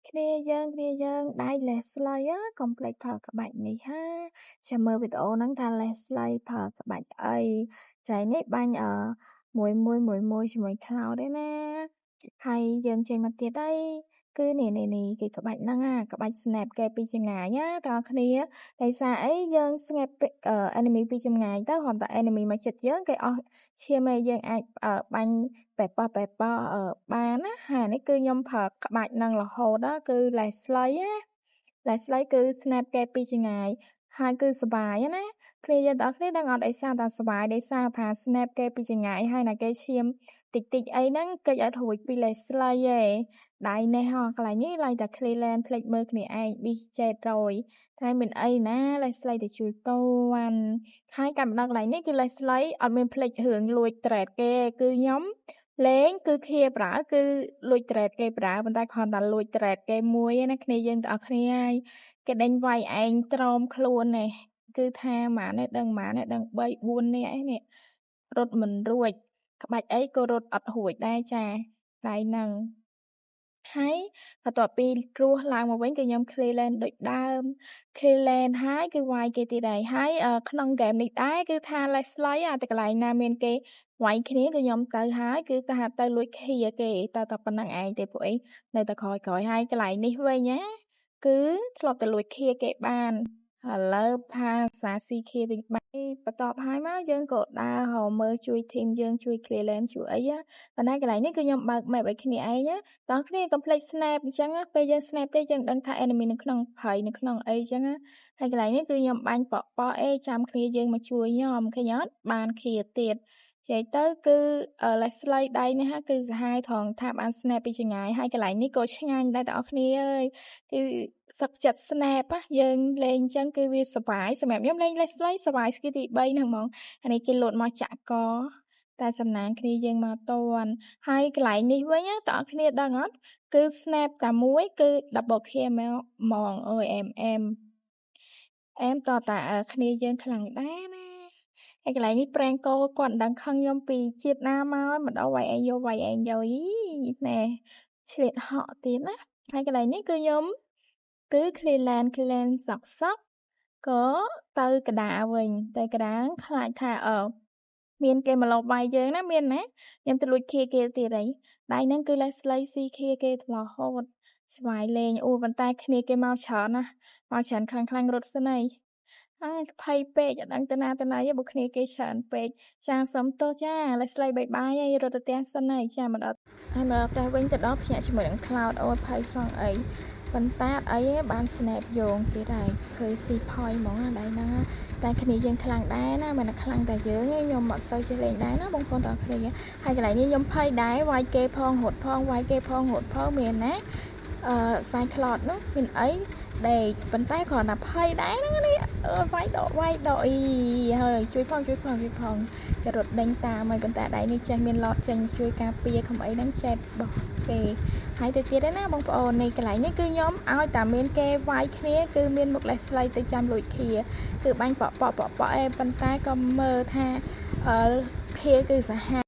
គ្នាយើងដៃ Leslie កុំភ្លេចផលក្បាច់នេះហាចាំមើលវីដេអូហ្នឹងថា Leslie ផលក្បាច់អីថ្ងៃនេះបាញ់មួយជាមួយ Cloud ឯណាហើយយើងចេញមកទៀតហើយគឺនេះគេក្បាច់ហ្នឹងក្បាច់ snap គេពីចម្ងាយណាតើគ្នាដោយសារអីយើង snap enemy ពីចម្ងាយទៅគ្រាន់តែ enemy មកជិតយើងគេអស់ឈាមឯងយើងអាចបាញ់បែបបានណាហើយនេះគឺខ្ញុំប្រើក្បាច់ហ្នឹងរហូតគឺ Leslie ណា Leslie គឺ snap គេពីចម្ងាយហើយគឺសុបាយណាគ្នាយើងទាំងអស់គ្នាដឹងអត់អីសារតែសុបាយដោយសារថា snap គេពីចម្ងាយហើយណាគេឈាមតិចអីហ្នឹងគេអត់រួចពី Leslie ឯងដៃនេះហ៎កន្លែងនេះឡើងតែ Cleland ភ្លេចមើលគ្នាឯង B700 តែមានអីណា Leslie ទៅជួយតួនហើយកាលម្ដងកន្លែងនេះគឺ Leslie អត់មានភ្លេចរឿងលួច trade គេគឺខ្ញុំលេងគឺឃាប្រើគឺលួច trade គេប្រើប៉ុន្តែគ្រាន់តែលួច trade គេមួយឯណាគ្នាយើងទាំងអស់គ្នាហើយគេដេញវាយឯងត្រោមខ្លួនឯងគឺថាម៉ានឯងដឹងម៉ានឯងដឹង3 4នាក់ឯនេះរត់មិនរួចក្បាច់អីក៏រត់អត់រួចដែរចាដៃហ្នឹងហើយបន្ទាប់ពីគ្រោះឡើងមកវិញគឺខ្ញុំ Cleland ដូចដើម Cleland ហើយគឺវាយគេទៀតហើយក្នុងហ្គេមនេះដែរគឺថា Leslie តែកន្លែងណាមានគេវាយគ្នាគឺខ្ញុំទៅហើយគឺថាទៅលួចឃីគេតែប៉ុណ្្នឹងឯងទេពួកអីនៅតែក្រោយហើយកន្លែងនេះវិញណាគឺធ្លាប់តែលួចឃីគេបានឥឡូវផាសាស៊ីឃីវិញបានបន្ទាប់ហើយមកយើងក៏ដើរហៅមើលជួយធីមយើងជួយ Cleland ជួយអីប៉ុន្តែកន្លែងនេះគឺខ្ញុំបើក map ឲ្យគ្នាឯងណាតោះគ្នាកុំភ្លេច snap អញ្ចឹងពេលយើង snap ទេយើងដឹងថា enemy នៅក្នុងព្រៃនៅក្នុងអីអញ្ចឹងហើយកន្លែងនេះគឺខ្ញុំបាញ់ប៉ចាំគ្នាយើងមកជួយខ្ញុំឃើញអត់បានឃីទៀតនិយាយទៅគឺ Leslie ដៃនេះគឺសាហាវត្រង់ថាបាន snap ពីចម្ងាយហើយកន្លែងនេះក៏ឆ្ងាញ់ដែរបងប្អូនគ្នាអើយគឺសឹកចិត្ត snap យើងលេងអញ្ចឹងគឺវាសុបាយសម្រាប់ខ្ញុំលេង Leslie សុបាយស្គីទី3ហ្នឹងហ្មងអានេះគេលោតមកចាក់កតែសំណាងគ្នាយើងមកតន់ហើយកន្លែងនេះវិញបងប្អូនគ្នាដឹងអត់គឺ snap តែមួយគឺ double kill ហ្មងអើយអែមតតាគ្នាយើងខ្លាំងដែរណាហើយកន្លែងនេះប្រេងកោគាត់មិនដឹងខឹងខ្ញុំពីជាតិណាមកមិនដល់វាយឯងយកណែឆ្លៀតហក់ទៀតណាហើយកន្លែងនេះគឺខ្ញុំគឺ Cleland សក់ក៏ទៅកដាវិញទៅកដាខ្លាចថាមានគេមកលបវាយយើងណាមានណាខ្ញុំទៅលួចឃីគេទៀតអីដៃហ្នឹងគឺ Leslie ស៊ីឃីគេរហូតស្វាយលេងប៉ុន្តែគ្នាគេមកច្រើនណាមកច្រើនខ្លាំងរត់សិនអីភ័យពេកអត់ដឹងទៅណាទេបើគ្នាគេច្រើនពេកចាសុំទោសចា Leslie បាយហើយរត់ទៅផ្ទះសិនហើយចាមកដល់ផ្ទះវិញទៅដល់ភ្ញាក់ជាមួយនឹង Cloud អូយភ័យសងអីប៉ុន្តែអីបាន snap យោងទៀតហើយគឺស៊ីផយហ្មងដៃហ្នឹងតែគ្នាយើងខ្លាំងដែរណាមិនខ្លាំងតែយើងទេខ្ញុំអត់សូវចេះលេងដែរណាបងប្អូនទាំងគ្នាហើយកន្លែងនេះខ្ញុំភ័យដែរវាយគេផងរត់ផងវាយគេផងរត់ផងមានណាសាយ Cloud នោះមានអីដេកប៉ុន្តែគ្រាន់តែភ័យដែរហ្នឹងនេះវាយដកអីហើយជួយផងគេរត់ដេញតាមហើយប៉ុន្តែដៃនេះចេះមានឡតចេញជួយការពារខំអីហ្នឹងចេះបោះគេហើយទៅទៀតណាបងប្អូននេះកន្លែងនេះគឺខ្ញុំឲ្យតែមានគេវាយគ្នាគឺមានមុខ Leslie ទៅចាំលួចឃីគឺបាញ់ប៉ប៉ុន្តែក៏មើលថាឃីគឺសាហាវ